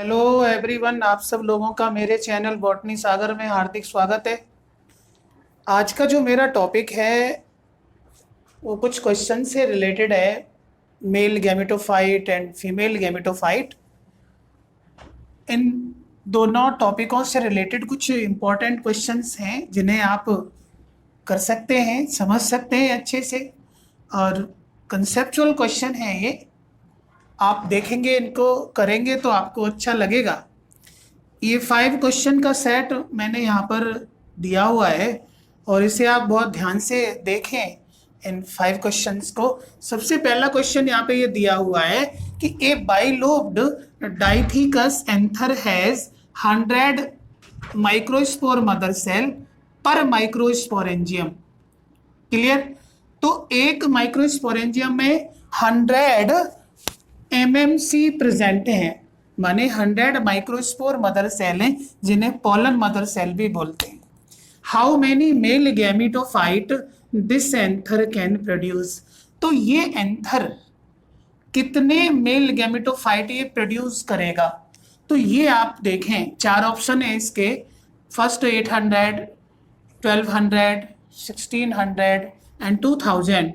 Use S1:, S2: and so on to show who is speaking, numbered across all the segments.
S1: Hello everyone, आप सब लोगों का मेरे चैनल बॉटनी सागर में हार्दिक स्वागत है। आज का जो मेरा टॉपिक है वो कुछ क्वेश्चन से रिलेटेड है, male gametophyte and female gametophyte. इन दोनों टॉपिकों से रिलेटेड कुछ इम्पोर्टेंट क्वेश्चंस हैं जिन्हें आप कर सकते हैं, समझ सकते हैं अच्छे से। और कंसेप्चुअल क्वेश्चन है ये, आप देखेंगे इनको करेंगे तो आपको अच्छा लगेगा। ये 5 क्वेश्चन का सेट मैंने यहाँ पर दिया हुआ है और इसे आप बहुत ध्यान से देखें इन 5 क्वेश्चंस को। सबसे पहला क्वेश्चन यहाँ पे ये दिया हुआ है कि a bilobed dithecous anther has 100 microspore mother cell per microsporangium. Clear? तो एक माइक्रोस्पोरेंजियम में 100 एमएमसी प्रेजेंट हैं, माने 100 माइक्रोस्पोर मदर सेल हैं जिन्हें पोलन मदर सेल भी बोलते हैं। How many male gametophyte this anther can produce. तो ये एंथर कितने मेल गैमेटोफाइट ये प्रोड्यूस करेगा? तो ये आप देखें, 4 ऑप्शन है इसके। First 800, 1200, 1600 and 2000।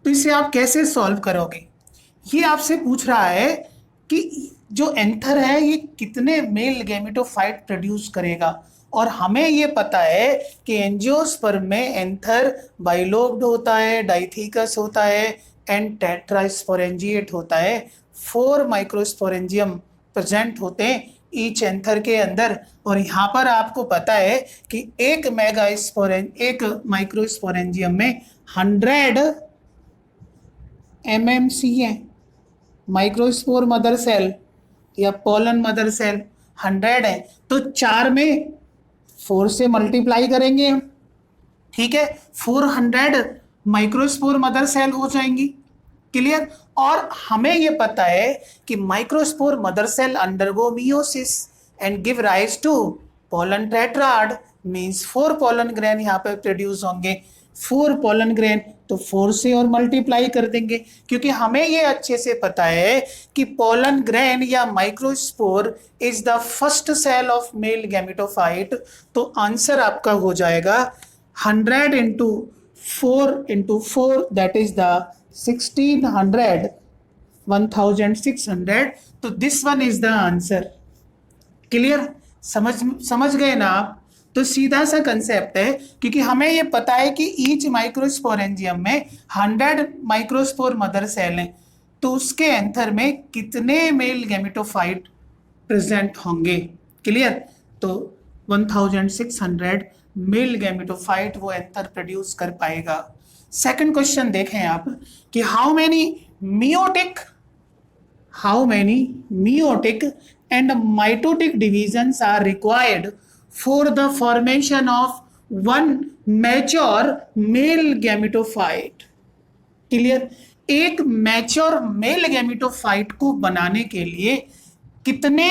S1: तो इसे आप कैसे सॉल्व करोगे? ये आपसे पूछ रहा है कि जो एंथर है ये कितने मेल गैमेटोफाइट प्रोड्यूस करेगा, और हमें ये पता है कि एंजियोस्पर्म में एंथर बाइलोब्ड होता है, डाइथिकस होता है एंड टेट्रास्पोरेंजिएट होता है। 4 माइक्रोस्पोरेंजियम प्रेजेंट होते हैं ईच एंथर के अंदर। और यहाँ पर आपको पता है कि एक माइक्रोस्पोरेंजियम में 100 एमएमसी है, माइक्रोस्पोर मदर सेल या पोलन मदर सेल 100 है। तो 4 में 4 से मल्टीप्लाई करेंगे हम, ठीक है, 400 माइक्रोस्पोर मदर सेल हो जाएंगी। क्लियर? और हमें यह पता है कि microspore mother cell undergo meiosis and give rise to pollen tetrad, means 4 pollen grain यहाँ पे प्रोड्यूस होंगे। 4 पोलन ग्रेन, तो 4 से और मल्टीप्लाई कर देंगे, क्योंकि हमें ये अच्छे से पता है कि पोलन ग्रेन या microspore is the first cell of male gametophyte. तो आंसर आपका हो जाएगा 100 इंटू 4 दैट इज द 1600, 1600। तो this one is the answer. Clear? समझ गए ना आप? तो सीधा सा कंसेप्ट है, क्योंकि हमें ये पता है कि ईच माइक्रोस्पोरेंजियम में 100 माइक्रोस्पोर मदर सेल हैं, तो उसके एंथर में कितने मेल गैमेटोफाइट प्रेजेंट होंगे। क्लियर? तो 1600 मेल गैमेटोफाइट वो एंथर प्रोड्यूस कर पाएगा। सेकंड क्वेश्चन देखें आप कि how many meiotic and mitotic divisions are required for the formation of one mature male gametophyte। Clear? एक मैच्योर मेल गैमेटोफाइट को बनाने के लिए कितने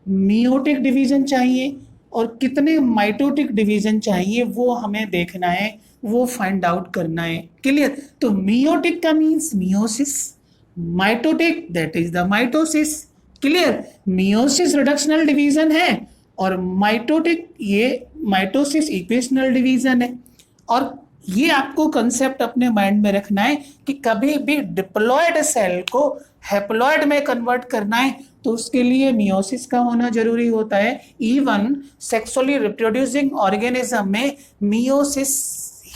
S1: मियोटिक डिवीजन चाहिए और कितने माइटोटिक डिवीजन चाहिए, वो हमें देखना है, वो फाइंड आउट करना है। क्लियर? तो मियोटिक का means meiosis, mitotic that is the mitosis. Clear? Meiosis reductional division है और माइटोटिक ये माइटोसिस इक्वेशनल डिवीजन है। और ये आपको कंसेप्ट अपने माइंड में रखना है कि कभी भी डिप्लॉयड सेल को हैप्लॉयड में कन्वर्ट करना है तो उसके लिए मियोसिस का होना जरूरी होता है। इवन सेक्सुअली रिप्रोड्यूसिंग ऑर्गेनिज्म में मियोसिस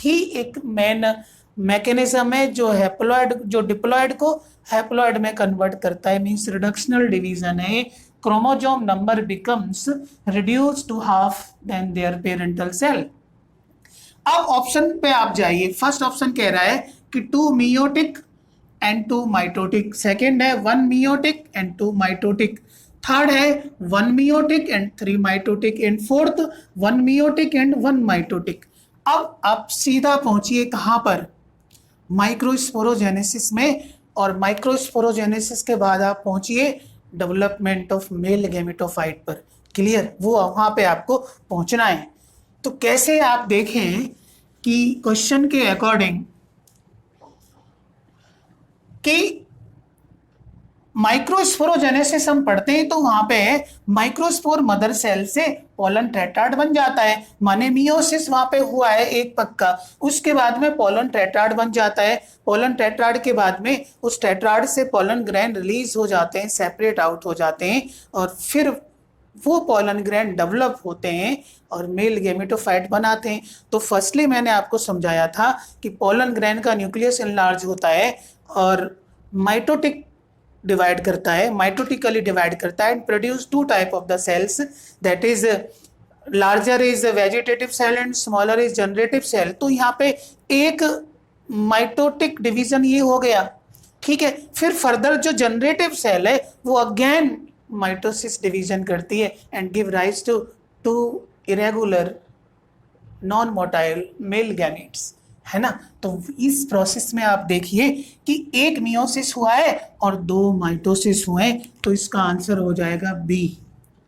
S1: ही एक मेन मैकेनिज्म है जो डिप्लॉयड को हैप्लॉयड में कन्वर्ट करता है, मींस रिडक्शनल डिवीजन है। Chromosome number becomes reduce to half than their parental cell. अब ऑप्शन पे आप जाइए। फर्स्ट ऑप्शन कह रहा है कि 2 मियोटिक एंड 2 माइटोटिक, सेकेंड है 1 मियोटिक एंड 2 माइटोटिक, थर्ड है 1 meiotic and 3 mitotic, and fourth 1 meiotic and 1 mitotic. अब आप सीधा पहुंचिए कहां पर? माइक्रोस्पोरोजेनेसिस में, और माइक्रोस्पोरोजेनेसिस के बाद आप पहुंचिए डेवलपमेंट ऑफ मेल गैमेटोफाइट पर। क्लियर? वो वहां पे आपको पहुंचना है। तो कैसे आप देखें कि क्वेश्चन के अकॉर्डिंग कि माइक्रोस्पोरोजेनेसिस हम पढ़ते हैं तो वहां पे माइक्रोस्पोर मदर सेल से पोलन टेट्राड बन जाता है, माने मियोसिस वहां पे हुआ है एक पक्का, उसके बाद में पोलन टेट्राड बन जाता है। पोलन टेट्राड के बाद में उस टेट्राड से पोलन ग्रैन रिलीज हो जाते हैं, सेपरेट आउट हो जाते हैं, और फिर वो पोलन ग्रैन डेवलप होते हैं और मेल गेमेटोफाइट बनाते हैं। तो फर्स्टली मैंने आपको समझाया था कि पोलन ग्रैन का न्यूक्लियस इनलार्ज होता है और माइटोटिक डिवाइड करता है, माइटोटिकली डिवाइड करता है and produce two type of the cells, that is larger is vegetative cell and smaller is generative cell. तो यहाँ पे एक माइटोटिक डिवीजन ये हो गया, ठीक है। फिर फर्दर जो जनरेटिव सेल है वो अगेन माइटोसिस डिवीजन करती है and give rise to two irregular non motile male gametes, है ना। तो इस प्रोसेस में आप देखिए कि एक मियोसिस हुआ है और 2 माइटोसिस हुए हैं, तो इसका आंसर हो जाएगा बी।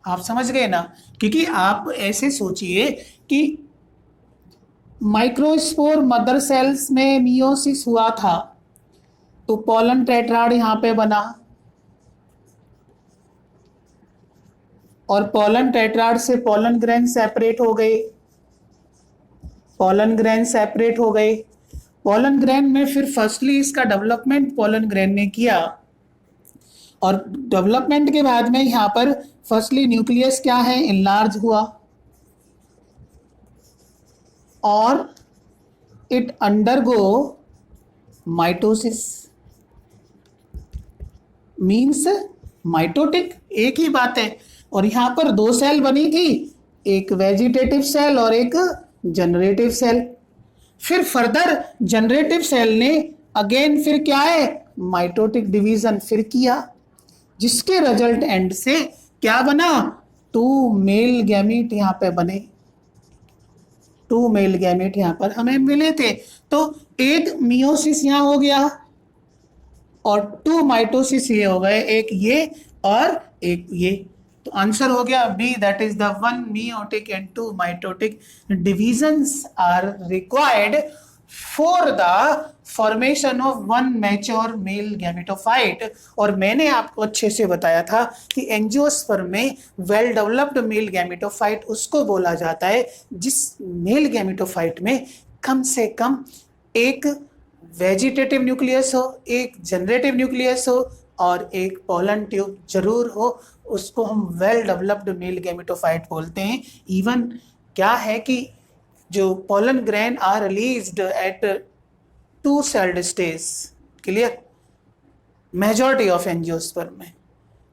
S1: आप समझ गए ना, क्योंकि आप ऐसे सोचिए कि माइक्रोस्पोर मदर सेल्स में मियोसिस हुआ था तो पोलन टेट्राड यहां पे बना, और पोलन टेट्राड से पोलन ग्रेन सेपरेट हो गए, पोलन ग्रेन सेपरेट हो गए। पोलन ग्रेन में फिर फर्स्टली इसका डेवलपमेंट पोलन ग्रेन ने किया, और डेवलपमेंट के बाद में यहां पर फर्स्टली न्यूक्लियस क्या है, इनलार्ज हुआ, और it undergo mitosis, means mitotic, एक ही बात है। और यहां पर 2 सेल बनी थी, एक वेजिटेटिव सेल और एक जनरेटिव सेल। फिर फर्दर जनरेटिव सेल ने अगेन फिर क्या है, माइटोटिक डिवीजन फिर किया, जिसके रिजल्ट एंड से क्या बना, 2 मेल गैमीट यहां पे बने, 2 मेल गैमीट यहां पर हमें मिले थे। तो एक मियोसिस यहां हो गया और 2 माइटोसिस ये हो गए, एक ये और एक ये। तो आंसर हो गया B, that is the 1 meiotic and 2 mitotic divisions are required for the formation of 1 mature male gametophyte। और मैंने आपको अच्छे से बताया था कि एंजियोस्पर्म में वेल डेवलप्ड मेल गैमेटोफाइट उसको बोला जाता है जिस मेल गैमेटोफाइट में कम से कम एक वेजिटेटिव न्यूक्लियस हो, एक जनरेटिव न्यूक्लियस हो और एक पोलन ट्यूब जरूर हो, उसको हम वेल डेवलप्ड मेल गैमेटोफाइट बोलते हैं। इवन क्या है कि जो pollen grain are released at 2 celled stage, clear, majority of angiosperm में,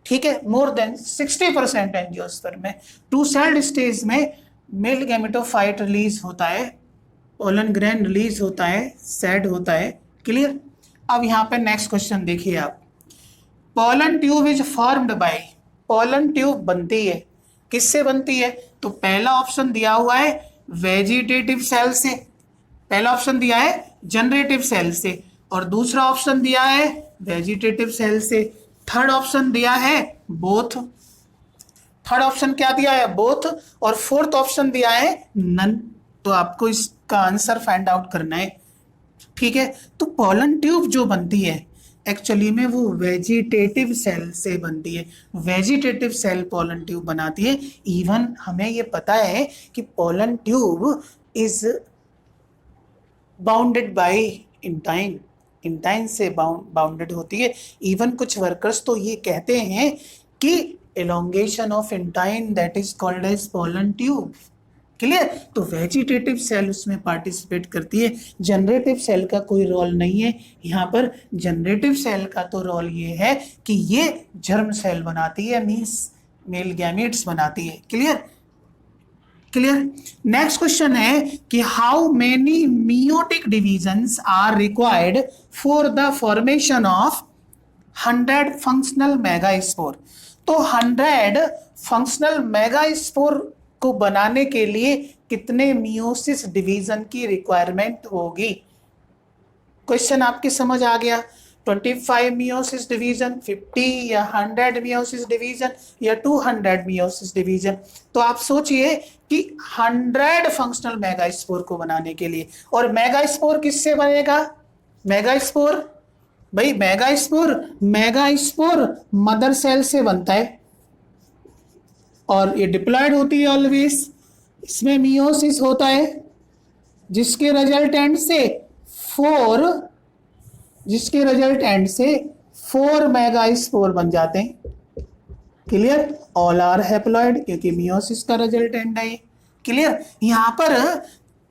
S1: ठीक है, मोर देन 60% एंजियोस्पर्म में 2 सेल्ड स्टेज में मेल गैमेटोफाइट रिलीज होता है, पोलन ग्रेन रिलीज होता है, सेड होता है, क्लियर। अब यहाँ पे नेक्स्ट क्वेश्चन देखिए आप, pollen tube is formed by, pollen tube बनती है किससे बनती है, तो पहला ऑप्शन दिया हुआ है वेजिटेटिव सेल से, पहला ऑप्शन दिया है जनरेटिव सेल से, और दूसरा ऑप्शन दिया है वेजिटेटिव सेल से, थर्ड ऑप्शन दिया है बोथ, थर्ड ऑप्शन क्या दिया है, बोथ, और फोर्थ ऑप्शन दिया है नन। तो आपको इसका आंसर फाइंड आउट करना है, ठीक है। तो पोलन ट्यूब जो बनती है एक्चुअली में वो वेजिटेटिव सेल से बनती है, वेजिटेटिव सेल पोलन ट्यूब बनाती है। इवन हमें ये पता है कि pollen tube is bounded by intine, intine से बाउंडेड होती है। इवन कुछ वर्कर्स तो ये कहते हैं कि elongation of intine that is called as pollen tube, clear. तो वेजिटेटिव सेल उसमें पार्टिसिपेट करती है, जनरेटिव सेल का कोई रोल नहीं है यहाँ पर। जनरेटिव सेल का तो रोल ये है कि ये जर्म सेल बनाती है, मींस मेल गैमेट्स बनाती है, क्लियर, क्लियर। नेक्स्ट क्वेश्चन है कि how many meiotic divisions are required for the formation of 100 functional megaspore. तो 100 फंक्शनल मेगास्पोर को बनाने के लिए कितने मियोसिस डिवीजन की रिक्वायरमेंट होगी। क्वेश्चन आपकी समझ आ गया, 25 मियोसिस डिवीजन, 50 या 100 मियोसिस डिवीजन या 200 मियोसिस डिवीजन। तो आप सोचिए कि 100 फंक्शनल मेगास्पोर को बनाने के लिए, और मेगास्पोर किससे बनेगा, मेगास्पोर भाई मेगास्पोर मदर सेल से बनता है और ये डिप्लॉयड होती है ऑलवेज। इसमें मियोसिस होता है जिसके रिजल्टेंट से 4 मेगास्पोर बन जाते हैं। क्लियर? ऑल आर हैप्लॉइड क्योंकि मियोसिस का रिजल्टेंट है। क्लियर? यहां पर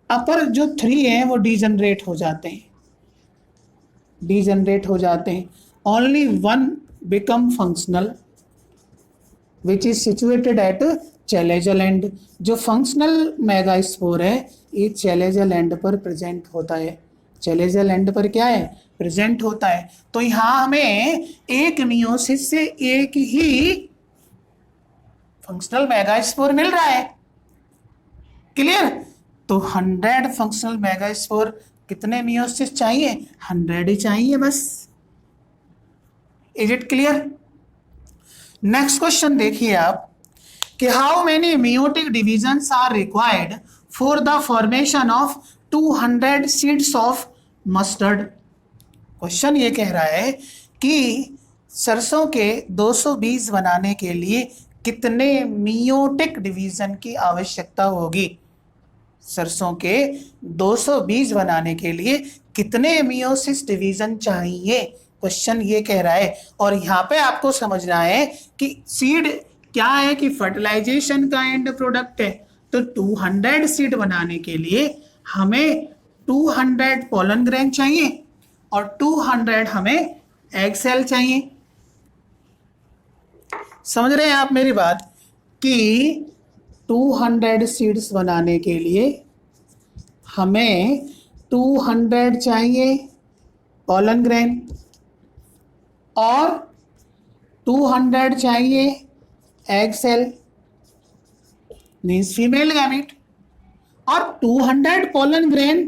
S1: अपर जो 3 हैं वो डिजनरेट हो जाते हैं। Only 1 become functional which is situated at chalazal and. जो फंक्शनल मेगास्पोर है ये चैलेजल एंड पर प्रेजेंट होता है। चैलेजल एंड पर क्या है? प्रेजेंट होता है। तो यहां हमें एक मियोसिस से एक ही फंक्शनल मेगास्पोर मिल रहा है। क्लियर? तो 100 फंक्शनल मेगास्पोर कितने मियोसिस चाहिए? 100 ही चाहिए बस। Is it clear? Next question देखिए आप कि how many meiotic divisions are required for the formation of 200 seeds of mustard. Question ये कह रहा है कि सरसों के 200 बीज बनाने के लिए कितने मियोटिक डिवीजन की आवश्यकता होगी? सरसों के 200 बीज बनाने के लिए कितने मियोसिस डिवीजन चाहिए? क्वेश्चन ये कह रहा है। और यहाँ पे आपको समझना है कि सीड क्या है कि फर्टिलाइजेशन का एंड प्रोडक्ट है। तो 200 सीड बनाने के लिए हमें 200 पोलन ग्रेन चाहिए और 200 हमें एग सेल चाहिए। समझ रहे हैं आप मेरी बात कि 200 सीड्स बनाने के लिए हमें 200 चाहिए पोलन ग्रेन और 200 चाहिए egg cell means female gamete. और 200 पोलन ग्रेन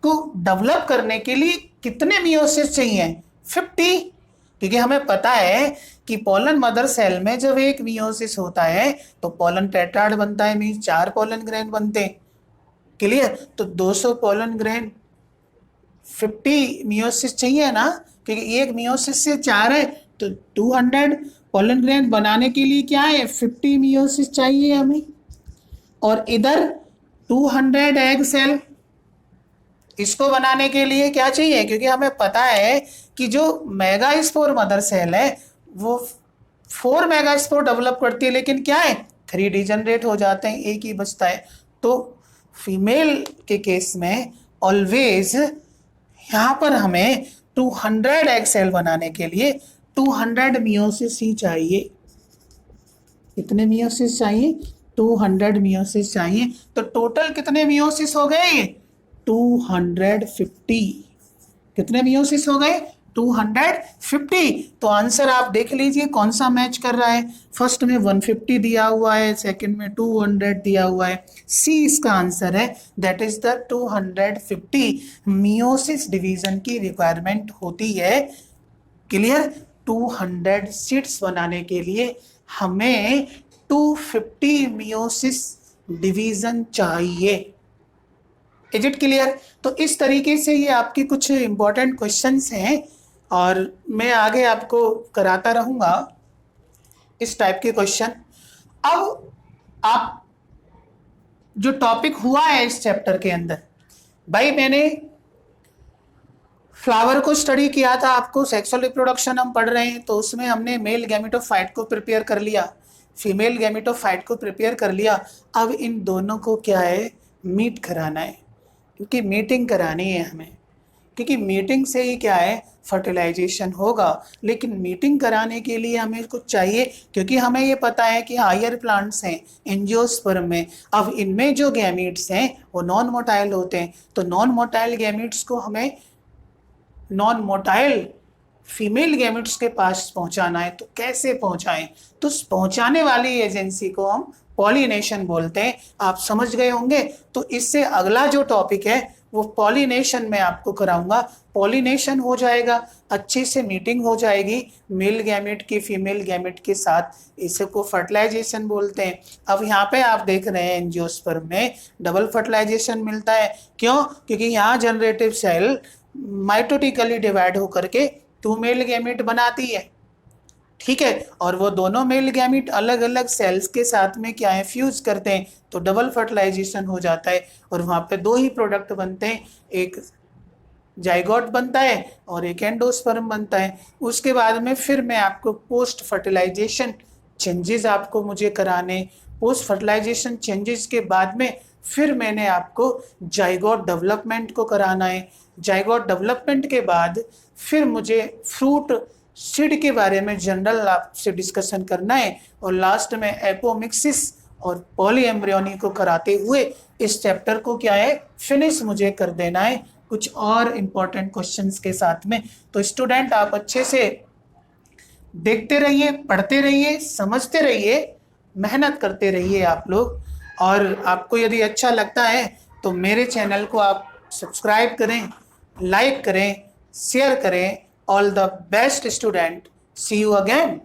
S1: को डेवलप करने के लिए कितने मियोसिस चाहिए? 50। क्योंकि हमें पता है कि पोलन मदर सेल में जब एक मियोसिस होता है तो पोलन टेट्राड बनता है मीन्स 4 पोलन ग्रेन बनते हैं। क्लियर? तो 200 पोलन ग्रेन 50 मियोसिस चाहिए ना, क्योंकि एक मियोसिस से 4 है। तो 200 पोलन ग्रेन बनाने के लिए क्या है? 50 मियोसिस चाहिए हमें। और इधर 200 एग सेल, इसको बनाने के लिए क्या चाहिए? क्योंकि हमें पता है कि जो मेगास्पोर मदर सेल है वो 4 मेगास्पोर डेवलप करती है, लेकिन क्या है 3 डिजनरेट हो जाते हैं, एक ही बचता है। तो फीमेल के केस में ऑलवेज यहाँ पर हमें 200 एग सेल बनाने के लिए 200 मियोसिस ही चाहिए। कितने मियोसिस चाहिए? 200 मियोसिस चाहिए। तो टोटल कितने मियोसिस हो गए? ये 250। कितने मियोसिस हो गए? 250। तो आंसर आप देख लीजिए कौन सा मैच कर रहा है। फर्स्ट में 150 दिया हुआ है, सेकंड में 200 दिया हुआ है। सी इसका आंसर है। That is the 250 meiosis division की रिक्वायरमेंट होती है। क्लियर? 200 सीड्स बनाने के लिए हमें 250 मियोसिस डिवीजन चाहिए। Is it clear? तो इस तरीके से ये आपके कुछ इंपॉर्टेंट क्वेश्चंस हैं और मैं आगे आपको कराता रहूंगा इस टाइप के क्वेश्चन। अब आप जो टॉपिक हुआ है इस चैप्टर के अंदर, भाई मैंने फ्लावर को स्टडी किया था, आपको सेक्सुअल रिप्रोडक्शन हम पढ़ रहे हैं, तो उसमें हमने मेल गैमेटोफाइट को प्रिपेयर कर लिया, फीमेल गैमेटोफाइट को प्रिपेयर कर लिया। अब इन दोनों को क्या है? मीट कराना है, क्योंकि मीटिंग करानी है हमें, क्योंकि मीटिंग से ही क्या है फर्टिलाइजेशन होगा। लेकिन मीटिंग कराने के लिए हमें कुछ चाहिए, क्योंकि हमें ये पता है कि हायर प्लांट्स हैं एंजियोस्पर्म में। अब इनमें जो गैमीट्स हैं वो नॉन मोटाइल होते हैं, तो नॉन मोटाइल गैमीट्स को हमें नॉन मोटाइल फीमेल गैमेट्स के पास पहुंचाना है। तो कैसे पहुंचाएं? तो पहुंचाने वाली एजेंसी को हम पॉलिनेशन बोलते हैं। आप समझ गए होंगे। तो इससे अगला जो टॉपिक है वो पॉलिनेशन में आपको कराऊंगा। पॉलिनेशन हो जाएगा, अच्छे से मीटिंग हो जाएगी मेल गैमेट की फीमेल गैमेट के साथ, इसको फर्टिलाइजेशन बोलते हैं। अब यहाँ पे आप देख रहे हैं एंजियोस्पर्म में डबल फर्टिलाइजेशन मिलता है। क्यों? क्योंकि यहाँ जनरेटिव सेल माइटोटिकली डिवाइड होकर के 2 मेल गैमेट बनाती है, ठीक है, और वो दोनों मेल गैमेट अलग अलग सेल्स के साथ में क्या है, फ्यूज करते हैं, तो डबल फर्टिलाइजेशन हो जाता है और वहाँ पे 2 ही प्रोडक्ट बनते हैं, एक जाइगोट बनता है और एक एंडोस्पर्म बनता है। उसके बाद में फिर मैं आपको पोस्ट फर्टिलाइजेशन चेंजेस आपको मुझे कराने, पोस्ट फर्टिलाइजेशन चेंजेस के बाद में फिर मैंने आपको जाइगोट डेवलपमेंट को कराना है। जाइगोट डेवलपमेंट के बाद फिर मुझे फ्रूट सीड के बारे में जनरल आपसे डिस्कशन करना है और लास्ट में एपोमिक्सिस और पॉली एम्ब्रियोनी को कराते हुए इस चैप्टर को क्या है, फिनिश मुझे कर देना है कुछ और इम्पोर्टेंट क्वेश्चंस के साथ में। तो स्टूडेंट आप अच्छे से देखते रहिए, पढ़ते रहिए, समझते रहिए, मेहनत करते रहिए आप लोग। और आपको यदि अच्छा लगता है तो मेरे चैनल को आप सब्सक्राइब करें, लाइक करें, शेयर करें। All the best student, see you again.